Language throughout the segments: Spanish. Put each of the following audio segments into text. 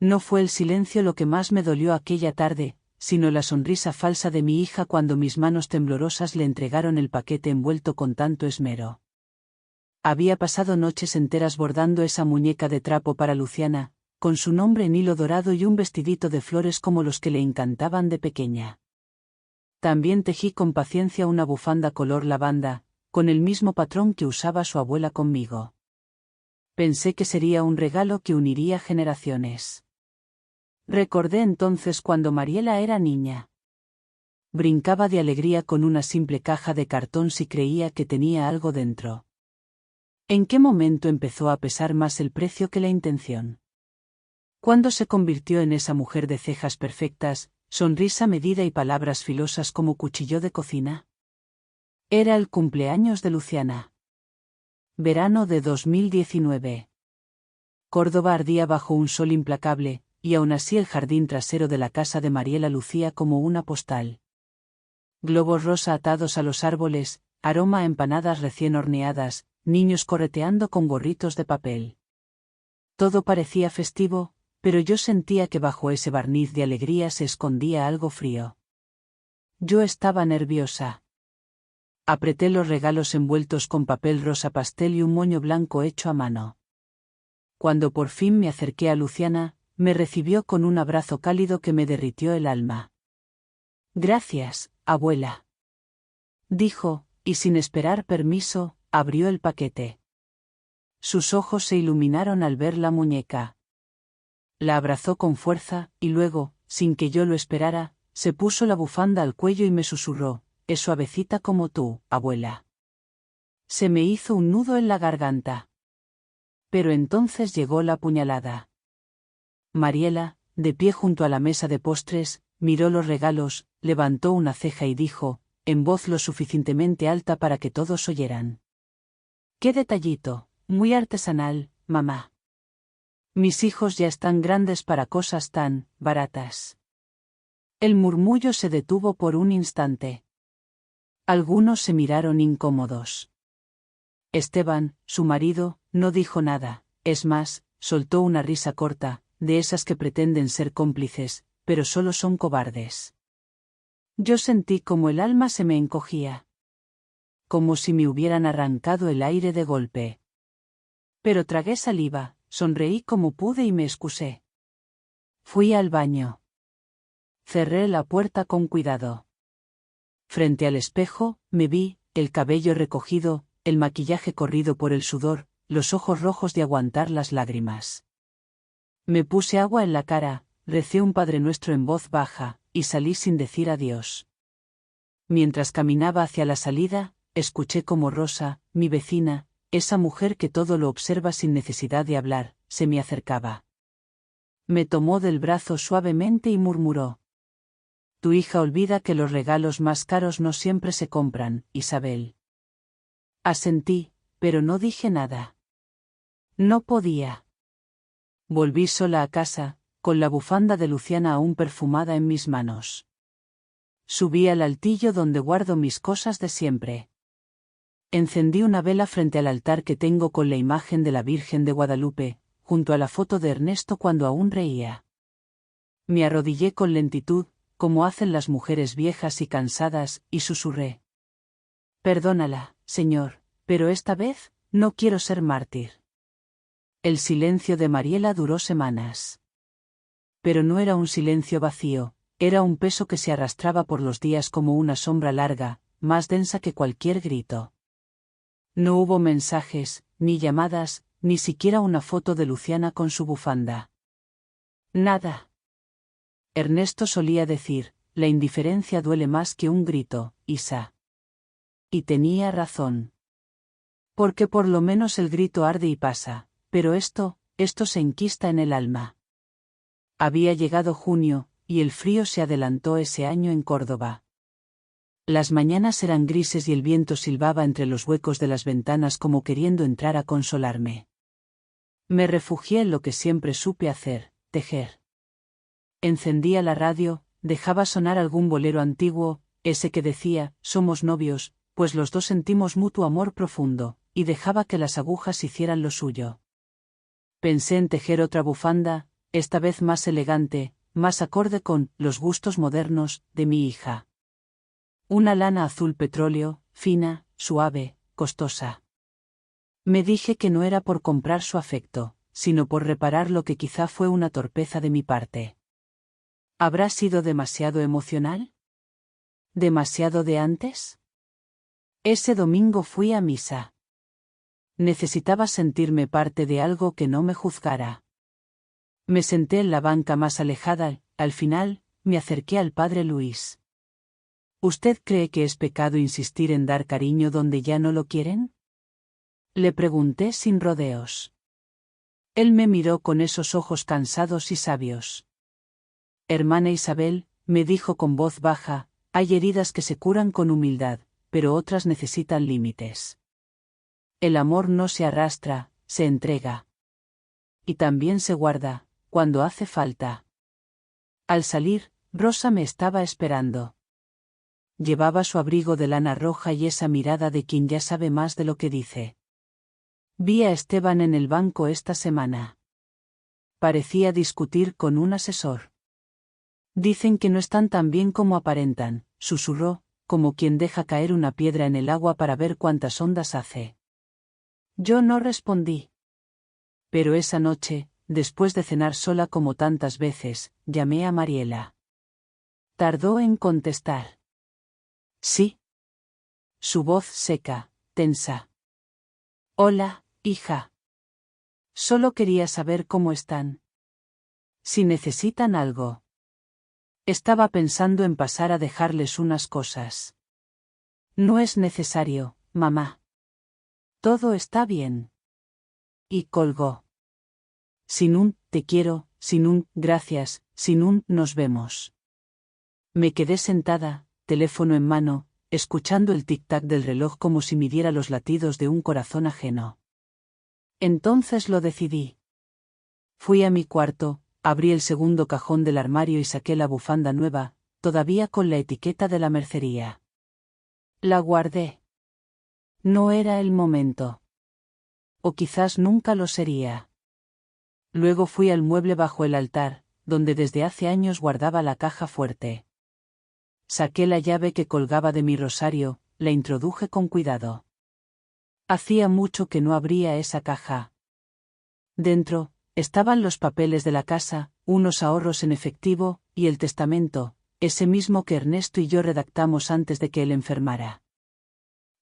No fue el silencio lo que más me dolió aquella tarde, sino la sonrisa falsa de mi hija cuando mis manos temblorosas le entregaron el paquete envuelto con tanto esmero. Había pasado noches enteras bordando esa muñeca de trapo para Luciana, con su nombre en hilo dorado y un vestidito de flores como los que le encantaban de pequeña. También tejí con paciencia una bufanda color lavanda, con el mismo patrón que usaba su abuela conmigo. Pensé que sería un regalo que uniría generaciones. Recordé entonces cuando Mariela era niña. Brincaba de alegría con una simple caja de cartón si creía que tenía algo dentro. ¿En qué momento empezó a pesar más el precio que la intención? ¿Cuándo se convirtió en esa mujer de cejas perfectas, sonrisa medida y palabras filosas como cuchillo de cocina? Era el cumpleaños de Luciana. Verano de 2019. Córdoba ardía bajo un sol implacable, y aún así el jardín trasero de la casa de Mariela lucía como una postal. Globos rosa atados a los árboles, aroma a empanadas recién horneadas, niños correteando con gorritos de papel. Todo parecía festivo, pero yo sentía que bajo ese barniz de alegría se escondía algo frío. Yo estaba nerviosa. Apreté los regalos envueltos con papel rosa pastel y un moño blanco hecho a mano. Cuando por fin me acerqué a Luciana, me recibió con un abrazo cálido que me derritió el alma. «Gracias, abuela», dijo, y sin esperar permiso, abrió el paquete. Sus ojos se iluminaron al ver la muñeca. La abrazó con fuerza, y luego, sin que yo lo esperara, se puso la bufanda al cuello y me susurró: «Es suavecita como tú, abuela». Se me hizo un nudo en la garganta. Pero entonces llegó la puñalada. Mariela, de pie junto a la mesa de postres, miró los regalos, levantó una ceja y dijo, en voz lo suficientemente alta para que todos oyeran: «Qué detallito, muy artesanal, mamá. Mis hijos ya están grandes para cosas tan baratas». El murmullo se detuvo por un instante. Algunos se miraron incómodos. Esteban, su marido, no dijo nada, es más, soltó una risa corta, de esas que pretenden ser cómplices, pero solo son cobardes. Yo sentí como el alma se me encogía. Como si me hubieran arrancado el aire de golpe. Pero tragué saliva, sonreí como pude y me excusé. Fui al baño. Cerré la puerta con cuidado. Frente al espejo, me vi, el cabello recogido, el maquillaje corrido por el sudor, los ojos rojos de aguantar las lágrimas. Me puse agua en la cara, recé un Padre Nuestro en voz baja, y salí sin decir adiós. Mientras caminaba hacia la salida, escuché como Rosa, mi vecina, esa mujer que todo lo observa sin necesidad de hablar, se me acercaba. Me tomó del brazo suavemente y murmuró: «Tu hija olvida que los regalos más caros no siempre se compran, Isabel». Asentí, pero no dije nada. No podía. Volví sola a casa, con la bufanda de Luciana aún perfumada en mis manos. Subí al altillo donde guardo mis cosas de siempre. Encendí una vela frente al altar que tengo con la imagen de la Virgen de Guadalupe, junto a la foto de Ernesto cuando aún reía. Me arrodillé con lentitud, como hacen las mujeres viejas y cansadas, y susurré: «Perdónala, Señor, pero esta vez, no quiero ser mártir». El silencio de Mariela duró semanas. Pero no era un silencio vacío, era un peso que se arrastraba por los días como una sombra larga, más densa que cualquier grito. No hubo mensajes, ni llamadas, ni siquiera una foto de Luciana con su bufanda. Nada. Ernesto solía decir: «La indiferencia duele más que un grito, Isa». Y tenía razón. Porque por lo menos el grito arde y pasa, pero esto se enquista en el alma. Había llegado junio, y el frío se adelantó ese año en Córdoba. Las mañanas eran grises y el viento silbaba entre los huecos de las ventanas como queriendo entrar a consolarme. Me refugié en lo que siempre supe hacer: tejer. Encendía la radio, dejaba sonar algún bolero antiguo, ese que decía: «Somos novios, pues los dos sentimos mutuo amor profundo», y dejaba que las agujas hicieran lo suyo. Pensé en tejer otra bufanda, esta vez más elegante, más acorde con los gustos modernos de mi hija. Una lana azul petróleo, fina, suave, costosa. Me dije que no era por comprar su afecto, sino por reparar lo que quizá fue una torpeza de mi parte. ¿Habrá sido demasiado emocional? ¿Demasiado de antes? Ese domingo fui a misa. Necesitaba sentirme parte de algo que no me juzgara. Me senté en la banca más alejada, al final, me acerqué al padre Luis. ¿Usted cree que es pecado insistir en dar cariño donde ya no lo quieren? Le pregunté sin rodeos. Él me miró con esos ojos cansados y sabios. Hermana Isabel, me dijo con voz baja, hay heridas que se curan con humildad, pero otras necesitan límites. El amor no se arrastra, se entrega. Y también se guarda, cuando hace falta. Al salir, Rosa me estaba esperando. Llevaba su abrigo de lana roja y esa mirada de quien ya sabe más de lo que dice. Vi a Esteban en el banco esta semana. Parecía discutir con un asesor. Dicen que no están tan bien como aparentan, susurró, como quien deja caer una piedra en el agua para ver cuántas ondas hace. Yo no respondí. Pero esa noche, después de cenar sola como tantas veces, llamé a Mariela. Tardó en contestar. Sí. Su voz seca, tensa. Hola, hija. Solo quería saber cómo están. Si necesitan algo. Estaba pensando en pasar a dejarles unas cosas. No es necesario, mamá. Todo está bien. Y colgó. Sin un te quiero, sin un gracias, sin un nos vemos. Me quedé sentada, teléfono en mano, escuchando el tic-tac del reloj como si midiera los latidos de un corazón ajeno. Entonces lo decidí. Fui a mi cuarto, abrí el segundo cajón del armario y saqué la bufanda nueva, todavía con la etiqueta de la mercería. La guardé. No era el momento. O quizás nunca lo sería. Luego fui al mueble bajo el altar, donde desde hace años guardaba la caja fuerte. Saqué la llave que colgaba de mi rosario, la introduje con cuidado. Hacía mucho que no abría esa caja. Dentro, estaban los papeles de la casa, unos ahorros en efectivo, y el testamento, ese mismo que Ernesto y yo redactamos antes de que él enfermara.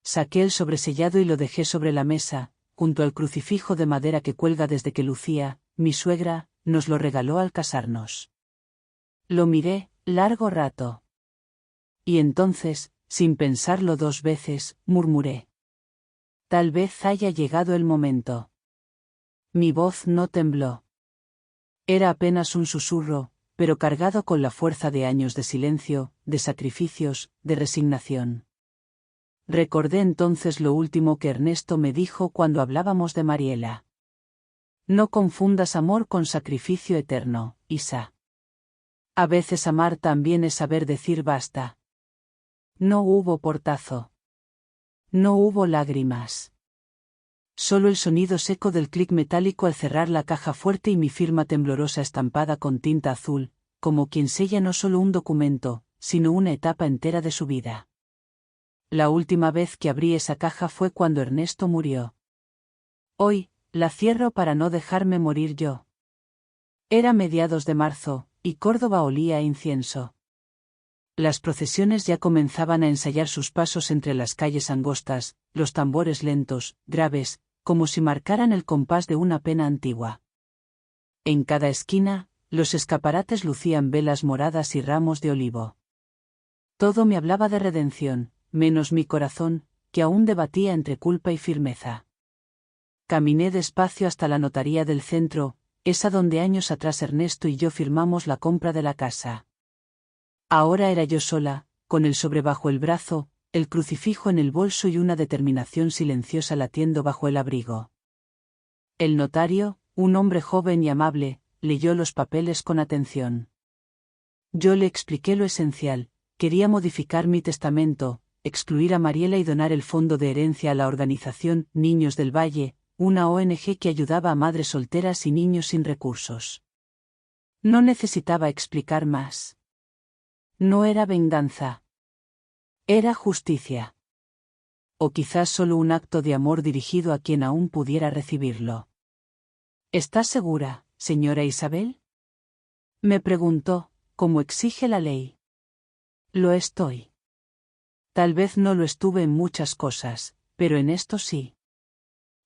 Saqué el sobresellado y lo dejé sobre la mesa, junto al crucifijo de madera que cuelga desde que Lucía, mi suegra, nos lo regaló al casarnos. Lo miré, largo rato. Y entonces, sin pensarlo dos veces, murmuré. Tal vez haya llegado el momento. Mi voz no tembló. Era apenas un susurro, pero cargado con la fuerza de años de silencio, de sacrificios, de resignación. Recordé entonces lo último que Ernesto me dijo cuando hablábamos de Mariela. No confundas amor con sacrificio eterno, Isa. A veces amar también es saber decir basta. No hubo portazo. No hubo lágrimas. Solo el sonido seco del clic metálico al cerrar la caja fuerte y mi firma temblorosa estampada con tinta azul, como quien sella no solo un documento, sino una etapa entera de su vida. La última vez que abrí esa caja fue cuando Ernesto murió. Hoy, la cierro para no dejarme morir yo. Era mediados de marzo, y Córdoba olía a incienso. Las procesiones ya comenzaban a ensayar sus pasos entre las calles angostas, los tambores lentos, graves, como si marcaran el compás de una pena antigua. En cada esquina, los escaparates lucían velas moradas y ramos de olivo. Todo me hablaba de redención, menos mi corazón, que aún debatía entre culpa y firmeza. Caminé despacio hasta la notaría del centro, esa donde años atrás Ernesto y yo firmamos la compra de la casa. Ahora era yo sola, con el sobre bajo el brazo, el crucifijo en el bolso y una determinación silenciosa latiendo bajo el abrigo. El notario, un hombre joven y amable, leyó los papeles con atención. Yo le expliqué lo esencial: quería modificar mi testamento, excluir a Mariela y donar el fondo de herencia a la organización Niños del Valle, una ONG que ayudaba a madres solteras y niños sin recursos. No necesitaba explicar más. No era venganza. Era justicia. O quizás solo un acto de amor dirigido a quien aún pudiera recibirlo. ¿Estás segura, señora Isabel? Me preguntó, como exige la ley. Lo estoy. Tal vez no lo estuve en muchas cosas, pero en esto sí.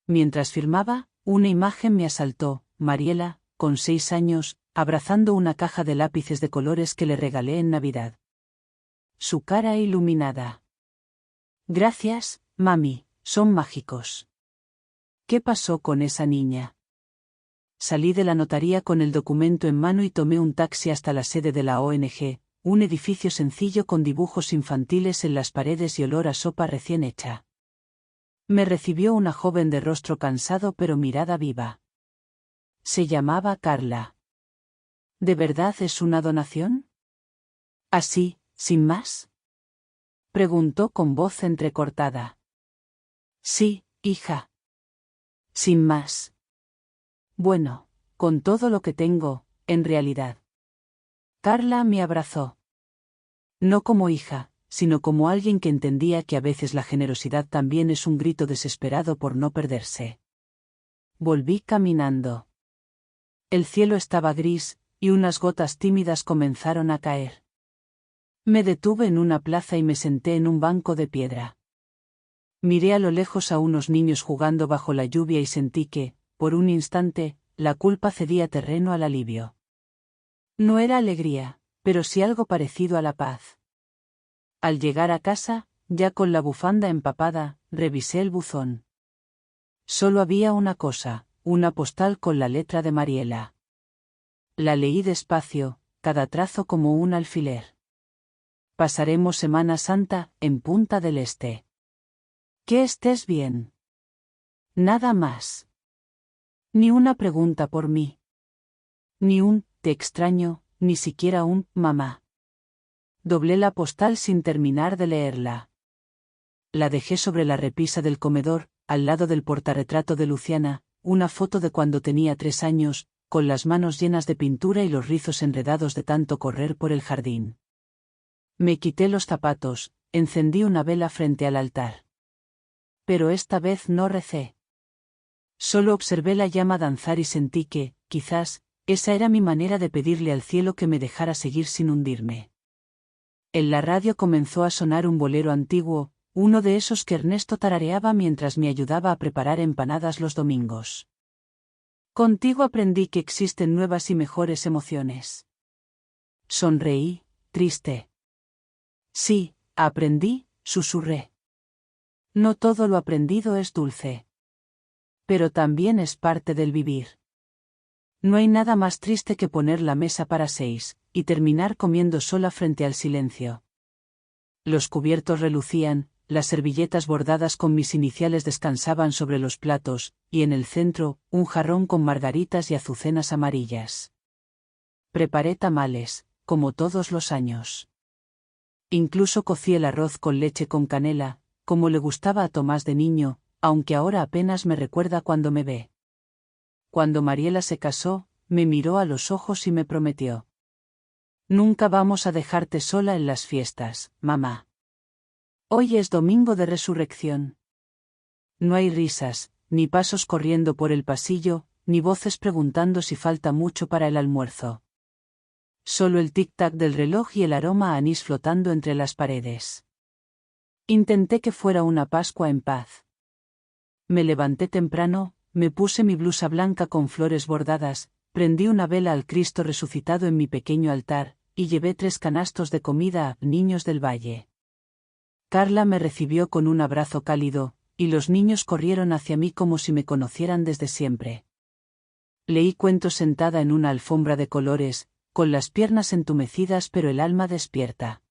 Mientras firmaba, una imagen me asaltó, Mariela, con 6 años, abrazando una caja de lápices de colores que le regalé en Navidad. Su cara iluminada. Gracias, mami, son mágicos. ¿Qué pasó con esa niña? Salí de la notaría con el documento en mano y tomé un taxi hasta la sede de la ONG, un edificio sencillo con dibujos infantiles en las paredes y olor a sopa recién hecha. Me recibió una joven de rostro cansado pero mirada viva. Se llamaba Carla. ¿De verdad es una donación? ¿Así, sin más? Preguntó con voz entrecortada. Sí, hija. Sin más. Bueno, con todo lo que tengo, en realidad. Carla me abrazó. No como hija, sino como alguien que entendía que a veces la generosidad también es un grito desesperado por no perderse. Volví caminando. El cielo estaba gris, y unas gotas tímidas comenzaron a caer. Me detuve en una plaza y me senté en un banco de piedra. Miré a lo lejos a unos niños jugando bajo la lluvia y sentí que, por un instante, la culpa cedía terreno al alivio. No era alegría, pero sí algo parecido a la paz. Al llegar a casa, ya con la bufanda empapada, revisé el buzón. Solo había una cosa, una postal con la letra de Mariela. La leí despacio, cada trazo como un alfiler. Pasaremos Semana Santa, en Punta del Este. Que estés bien. Nada más. Ni una pregunta por mí. Ni un, te extraño, ni siquiera un, mamá. Doblé la postal sin terminar de leerla. La dejé sobre la repisa del comedor, al lado del portarretrato de Luciana, una foto de cuando tenía 3 años, con las manos llenas de pintura y los rizos enredados de tanto correr por el jardín. Me quité los zapatos, encendí una vela frente al altar. Pero esta vez no recé. Solo observé la llama danzar y sentí que, quizás, esa era mi manera de pedirle al cielo que me dejara seguir sin hundirme. En la radio comenzó a sonar un bolero antiguo, uno de esos que Ernesto tarareaba mientras me ayudaba a preparar empanadas los domingos. Contigo aprendí que existen nuevas y mejores emociones. Sonreí, triste. Sí, aprendí, susurré. No todo lo aprendido es dulce. Pero también es parte del vivir. No hay nada más triste que poner la mesa para 6, y terminar comiendo sola frente al silencio. Los cubiertos relucían, las servilletas bordadas con mis iniciales descansaban sobre los platos, y en el centro, un jarrón con margaritas y azucenas amarillas. Preparé tamales, como todos los años. Incluso cocí el arroz con leche con canela, como le gustaba a Tomás de niño, aunque ahora apenas me recuerda cuando me ve. Cuando Mariela se casó, me miró a los ojos y me prometió. Nunca vamos a dejarte sola en las fiestas, mamá. Hoy es domingo de resurrección. No hay risas, ni pasos corriendo por el pasillo, ni voces preguntando si falta mucho para el almuerzo. Solo el tic-tac del reloj y el aroma a anís flotando entre las paredes. Intenté que fuera una Pascua en paz. Me levanté temprano, me puse mi blusa blanca con flores bordadas, prendí una vela al Cristo resucitado en mi pequeño altar, y llevé 3 canastos de comida a niños del valle. Carla me recibió con un abrazo cálido, y los niños corrieron hacia mí como si me conocieran desde siempre. Leí cuentos sentada en una alfombra de colores, con las piernas entumecidas pero el alma despierta.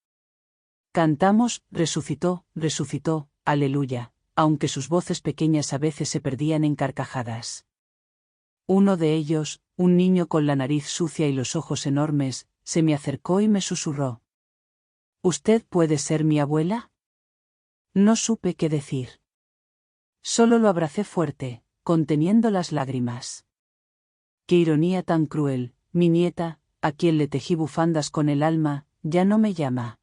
Cantamos, resucitó, resucitó, aleluya, aunque sus voces pequeñas a veces se perdían en carcajadas. Uno de ellos, un niño con la nariz sucia y los ojos enormes, se me acercó y me susurró. ¿Usted puede ser mi abuela? No supe qué decir. Solo lo abracé fuerte, conteniendo las lágrimas. Qué ironía tan cruel, mi nieta, a quien le tejí bufandas con el alma, ya no me llama.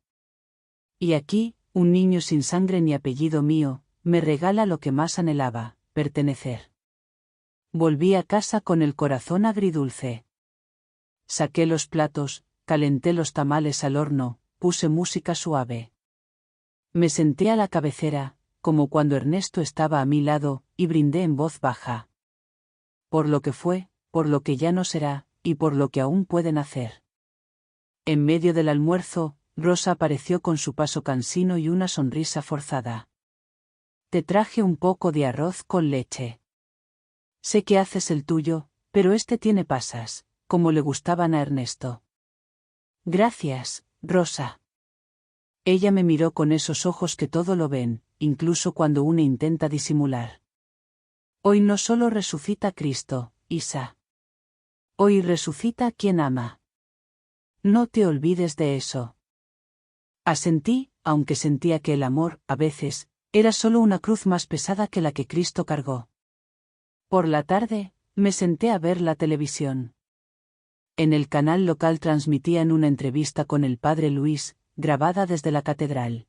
Y aquí, un niño sin sangre ni apellido mío, me regala lo que más anhelaba, pertenecer. Volví a casa con el corazón agridulce. Saqué los platos, calenté los tamales al horno, puse música suave. Me senté a la cabecera, como cuando Ernesto estaba a mi lado, y brindé en voz baja. Por lo que fue, por lo que ya no será, y por lo que aún pueden hacer. En medio del almuerzo, Rosa apareció con su paso cansino y una sonrisa forzada. Te traje un poco de arroz con leche. Sé que haces el tuyo, pero este tiene pasas, como le gustaban a Ernesto. Gracias, Rosa. Ella me miró con esos ojos que todo lo ven, incluso cuando uno intenta disimular. Hoy no solo resucita Cristo, Isa. Hoy resucita a quien ama. No te olvides de eso. Asentí, aunque sentía que el amor, a veces, era solo una cruz más pesada que la que Cristo cargó. Por la tarde, me senté a ver la televisión. En el canal local transmitían una entrevista con el padre Luis, grabada desde la catedral.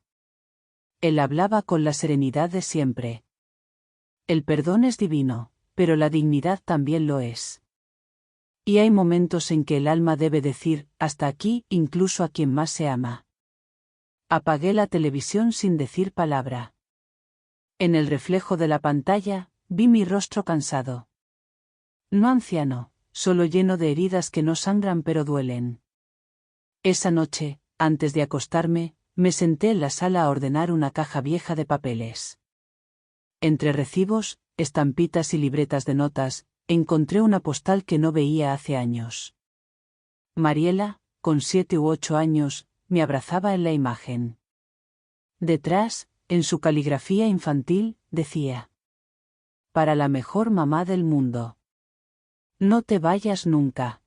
Él hablaba con la serenidad de siempre. El perdón es divino, pero la dignidad también lo es. Y hay momentos en que el alma debe decir, hasta aquí, incluso a quien más se ama. Apagué la televisión sin decir palabra. En el reflejo de la pantalla, vi mi rostro cansado. No anciano, solo lleno de heridas que no sangran pero duelen. Esa noche, antes de acostarme, me senté en la sala a ordenar una caja vieja de papeles. Entre recibos, estampitas y libretas de notas, encontré una postal que no veía hace años. Mariela, con 7 u 8 años, me abrazaba en la imagen. Detrás, en su caligrafía infantil, decía: para la mejor mamá del mundo. No te vayas nunca.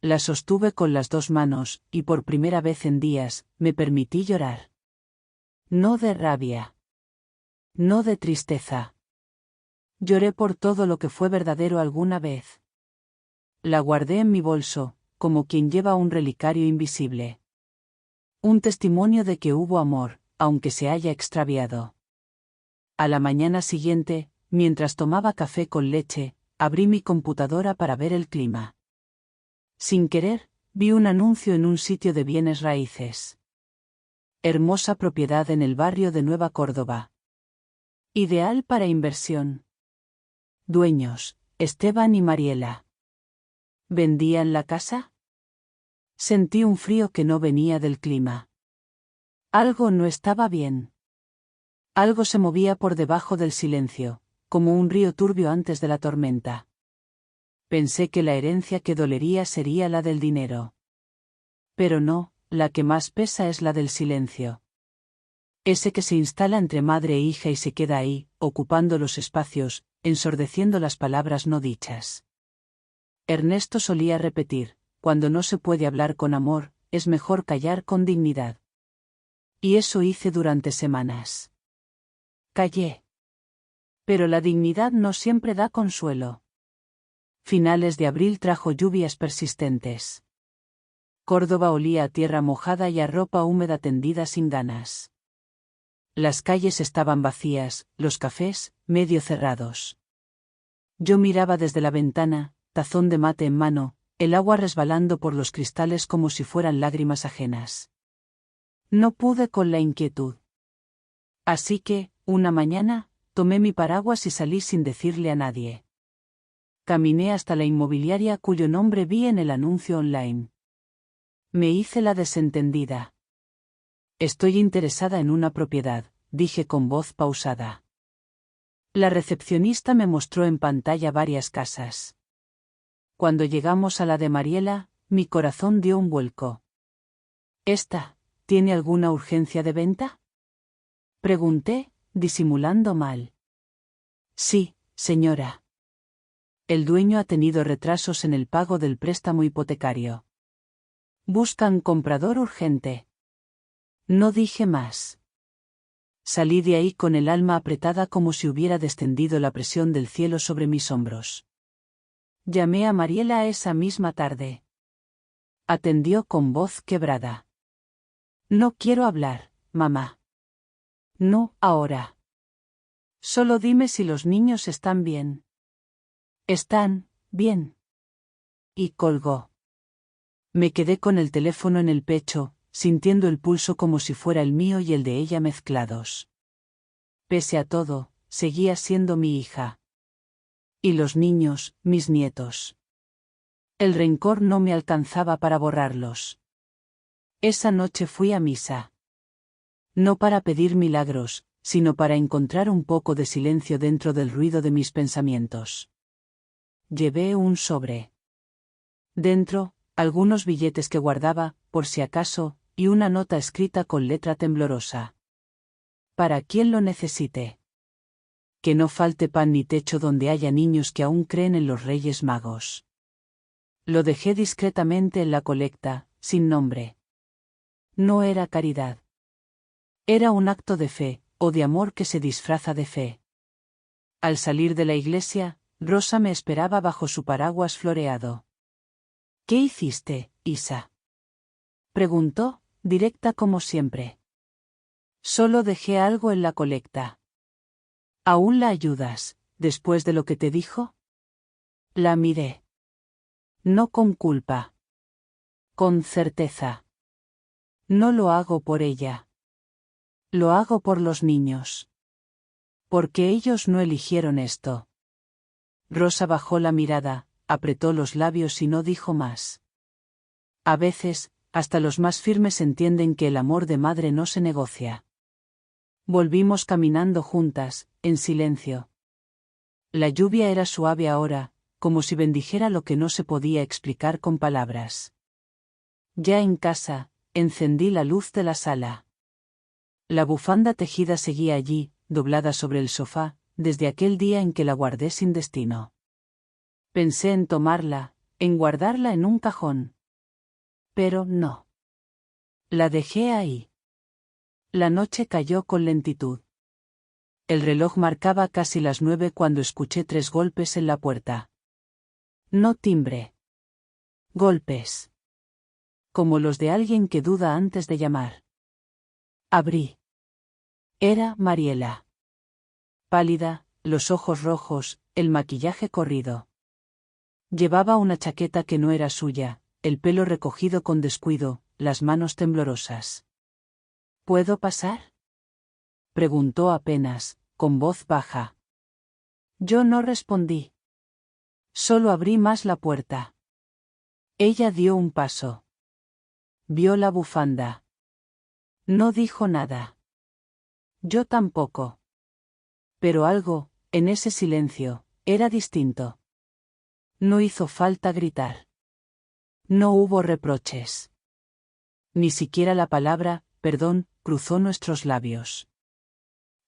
La sostuve con las 2 manos, y por primera vez en días, me permití llorar. No de rabia. No de tristeza. Lloré por todo lo que fue verdadero alguna vez. La guardé en mi bolso, como quien lleva un relicario invisible. Un testimonio de que hubo amor, aunque se haya extraviado. A la mañana siguiente, mientras tomaba café con leche, abrí mi computadora para ver el clima. Sin querer, vi un anuncio en un sitio de bienes raíces. Hermosa propiedad en el barrio de Nueva Córdoba. Ideal para inversión. Dueños, Esteban y Mariela. ¿Vendían la casa? Sentí un frío que no venía del clima. Algo no estaba bien. Algo se movía por debajo del silencio, como un río turbio antes de la tormenta. Pensé que la herencia que dolería sería la del dinero. Pero no, la que más pesa es la del silencio. Ese que se instala entre madre e hija y se queda ahí, ocupando los espacios, ensordeciendo las palabras no dichas. Ernesto solía repetir: cuando no se puede hablar con amor, es mejor callar con dignidad. Y eso hice durante semanas. Callé. Pero la dignidad no siempre da consuelo. Finales de abril trajo lluvias persistentes. Córdoba olía a tierra mojada y a ropa húmeda tendida sin ganas. Las calles estaban vacías, los cafés, medio cerrados. Yo miraba desde la ventana, tazón de mate en mano, el agua resbalando por los cristales como si fueran lágrimas ajenas. No pude con la inquietud. Así que, una mañana, tomé mi paraguas y salí sin decirle a nadie. Caminé hasta la inmobiliaria cuyo nombre vi en el anuncio online. Me hice la desentendida. Estoy interesada en una propiedad, dije con voz pausada. La recepcionista me mostró en pantalla varias casas. Cuando llegamos a la de Mariela, mi corazón dio un vuelco. ¿Esta, tiene alguna urgencia de venta? Pregunté, disimulando mal. Sí, señora. El dueño ha tenido retrasos en el pago del préstamo hipotecario. Buscan comprador urgente. No dije más. Salí de ahí con el alma apretada como si hubiera descendido la presión del cielo sobre mis hombros. Llamé a Mariela esa misma tarde. Atendió con voz quebrada. No quiero hablar, mamá. No, ahora. Solo dime si los niños están bien. Están, bien. Y colgó. Me quedé con el teléfono en el pecho, sintiendo el pulso como si fuera el mío y el de ella mezclados. Pese a todo, seguía siendo mi hija. Y los niños, mis nietos. El rencor no me alcanzaba para borrarlos. Esa noche fui a misa. No para pedir milagros, sino para encontrar un poco de silencio dentro del ruido de mis pensamientos. Llevé un sobre. Dentro, algunos billetes que guardaba, por si acaso, y una nota escrita con letra temblorosa. Para quien lo necesite. Que no falte pan ni techo donde haya niños que aún creen en los Reyes Magos. Lo dejé discretamente en la colecta, sin nombre. No era caridad. Era un acto de fe, o de amor que se disfraza de fe. Al salir de la iglesia, Rosa me esperaba bajo su paraguas floreado. ¿Qué hiciste, Isa? Preguntó, directa como siempre. Solo dejé algo en la colecta. ¿Aún la ayudas, después de lo que te dijo? La miré. No con culpa. Con certeza. No lo hago por ella. Lo hago por los niños. Porque ellos no eligieron esto. Rosa bajó la mirada, apretó los labios y no dijo más. A veces, hasta los más firmes entienden que el amor de madre no se negocia. Volvimos caminando juntas, en silencio. La lluvia era suave ahora, como si bendijera lo que no se podía explicar con palabras. Ya en casa, encendí la luz de la sala. La bufanda tejida seguía allí, doblada sobre el sofá, desde aquel día en que la guardé sin destino. Pensé en tomarla, en guardarla en un cajón. Pero no. La dejé ahí. La noche cayó con lentitud. El reloj marcaba casi las 9 cuando escuché 3 golpes en la puerta. No timbre. Golpes. Como los de alguien que duda antes de llamar. Abrí. Era Mariela. Pálida, los ojos rojos, el maquillaje corrido. Llevaba una chaqueta que no era suya, el pelo recogido con descuido, las manos temblorosas. ¿Puedo pasar? Preguntó apenas, con voz baja. Yo no respondí. Solo abrí más la puerta. Ella dio un paso. Vio la bufanda. No dijo nada. Yo tampoco. Pero algo, en ese silencio, era distinto. No hizo falta gritar. No hubo reproches. Ni siquiera la palabra, perdón, cruzó nuestros labios.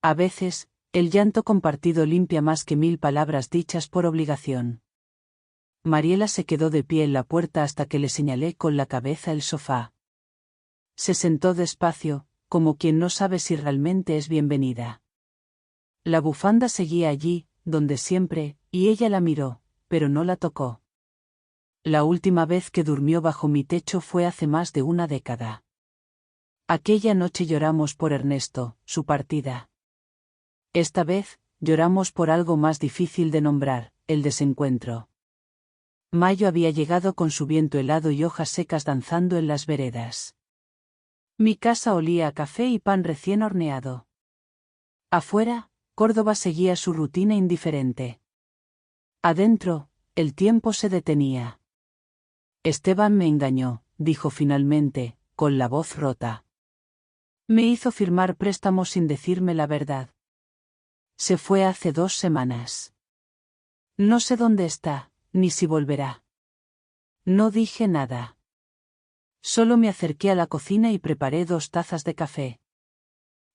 A veces, el llanto compartido limpia más que 1000 palabras dichas por obligación. Mariela se quedó de pie en la puerta hasta que le señalé con la cabeza el sofá. Se sentó despacio, como quien no sabe si realmente es bienvenida. La bufanda seguía allí, donde siempre, y ella la miró, pero no la tocó. La última vez que durmió bajo mi techo fue hace más de una década. Aquella noche lloramos por Ernesto, su partida. Esta vez, lloramos por algo más difícil de nombrar, el desencuentro. Mayo había llegado con su viento helado y hojas secas danzando en las veredas. Mi casa olía a café y pan recién horneado. Afuera, Córdoba seguía su rutina indiferente. Adentro, el tiempo se detenía. Esteban me engañó, dijo finalmente, con la voz rota. Me hizo firmar préstamos sin decirme la verdad. Se fue hace 2 semanas. No sé dónde está, ni si volverá. No dije nada. Solo me acerqué a la cocina y preparé 2 tazas de café.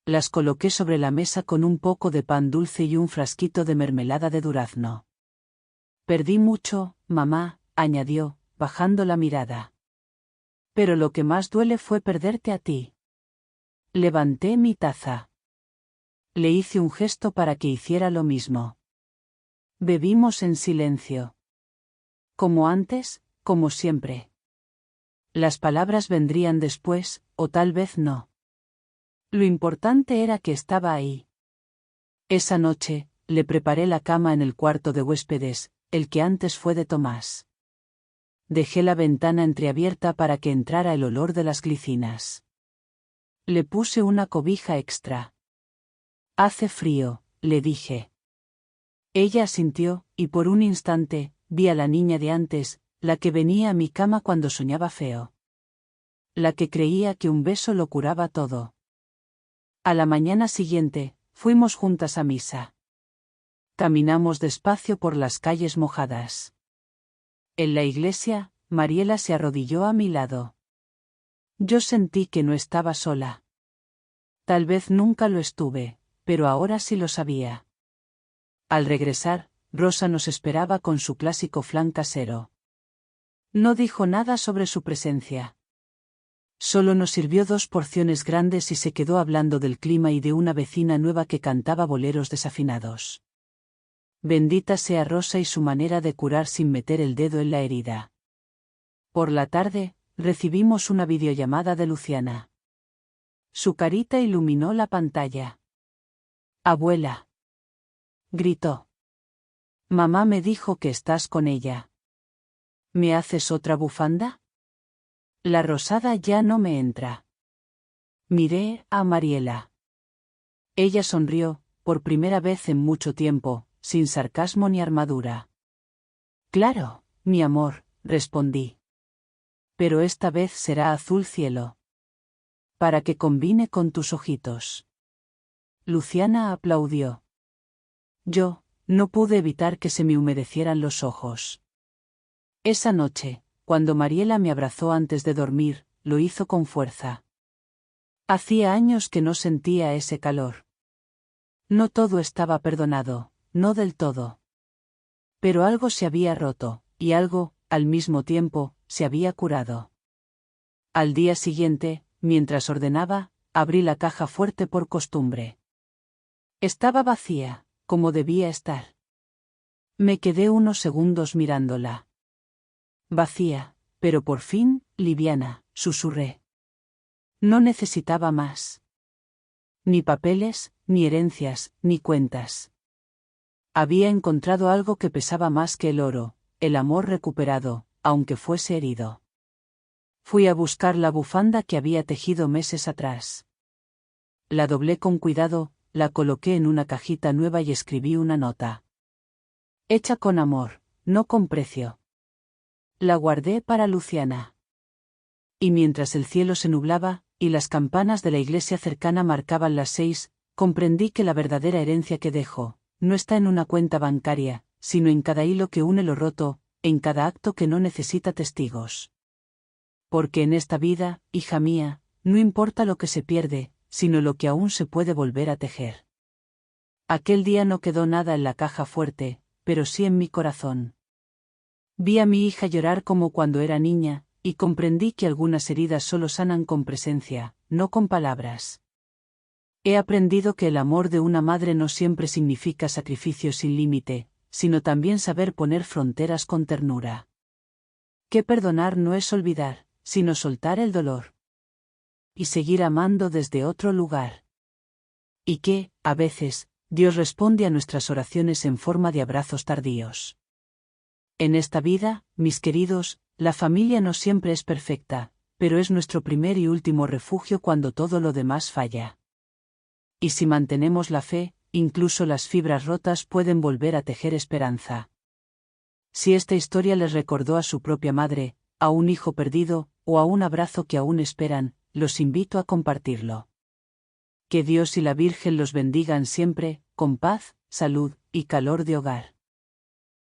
Las coloqué sobre la mesa con un poco de pan dulce y un frasquito de mermelada de durazno. Perdí mucho, mamá, añadió, bajando la mirada. Pero lo que más duele fue perderte a ti. Levanté mi taza. Le hice un gesto para que hiciera lo mismo. Bebimos en silencio. Como antes, como siempre. Las palabras vendrían después, o tal vez no. Lo importante era que estaba ahí. Esa noche, le preparé la cama en el cuarto de huéspedes, el que antes fue de Tomás. Dejé la ventana entreabierta para que entrara el olor de las glicinas. Le puse una cobija extra. «Hace frío», le dije. Ella asintió, y por un instante, vi a la niña de antes, la que venía a mi cama cuando soñaba feo. La que creía que un beso lo curaba todo. A la mañana siguiente, fuimos juntas a misa. Caminamos despacio por las calles mojadas. En la iglesia, Mariela se arrodilló a mi lado. Yo sentí que no estaba sola. Tal vez nunca lo estuve, pero ahora sí lo sabía. Al regresar, Rosa nos esperaba con su clásico flan casero. No dijo nada sobre su presencia. Solo nos sirvió 2 porciones grandes y se quedó hablando del clima y de una vecina nueva que cantaba boleros desafinados. Bendita sea Rosa y su manera de curar sin meter el dedo en la herida. Por la tarde, recibimos una videollamada de Luciana. Su carita iluminó la pantalla. «Abuela», gritó. «Mamá me dijo que estás con ella. ¿Me haces otra bufanda? La rosada ya no me entra». Miré a Mariela. Ella sonrió, por primera vez en mucho tiempo, sin sarcasmo ni armadura. «Claro, mi amor», respondí. «Pero esta vez será azul cielo. Para que combine con tus ojitos». Luciana aplaudió. Yo, no pude evitar que se me humedecieran los ojos. Esa noche, cuando Mariela me abrazó antes de dormir, lo hizo con fuerza. Hacía años que no sentía ese calor. No todo estaba perdonado, no del todo. Pero algo se había roto, y algo, al mismo tiempo, se había curado. Al día siguiente, mientras ordenaba, abrí la caja fuerte por costumbre. Estaba vacía, como debía estar. Me quedé unos segundos mirándola. Vacía, pero por fin, liviana, susurré. No necesitaba más. Ni papeles, ni herencias, ni cuentas. Había encontrado algo que pesaba más que el oro, el amor recuperado, aunque fuese herido. Fui a buscar la bufanda que había tejido meses atrás. La doblé con cuidado, la coloqué en una cajita nueva y escribí una nota. Hecha con amor, no con precio. La guardé para Luciana. Y mientras el cielo se nublaba, y las campanas de la iglesia cercana marcaban las 6, comprendí que la verdadera herencia que dejo, no está en una cuenta bancaria, sino en cada hilo que une lo roto, en cada acto que no necesita testigos. Porque en esta vida, hija mía, no importa lo que se pierde, sino lo que aún se puede volver a tejer. Aquel día no quedó nada en la caja fuerte, pero sí en mi corazón. Vi a mi hija llorar como cuando era niña, y comprendí que algunas heridas solo sanan con presencia, no con palabras. He aprendido que el amor de una madre no siempre significa sacrificio sin límite, sino también saber poner fronteras con ternura. Que perdonar no es olvidar, sino soltar el dolor. Y seguir amando desde otro lugar. Y que, a veces, Dios responde a nuestras oraciones en forma de abrazos tardíos. En esta vida, mis queridos, la familia no siempre es perfecta, pero es nuestro primer y último refugio cuando todo lo demás falla. Y si mantenemos la fe, incluso las fibras rotas pueden volver a tejer esperanza. Si esta historia les recordó a su propia madre, a un hijo perdido, o a un abrazo que aún esperan, los invito a compartirlo. Que Dios y la Virgen los bendigan siempre, con paz, salud y calor de hogar.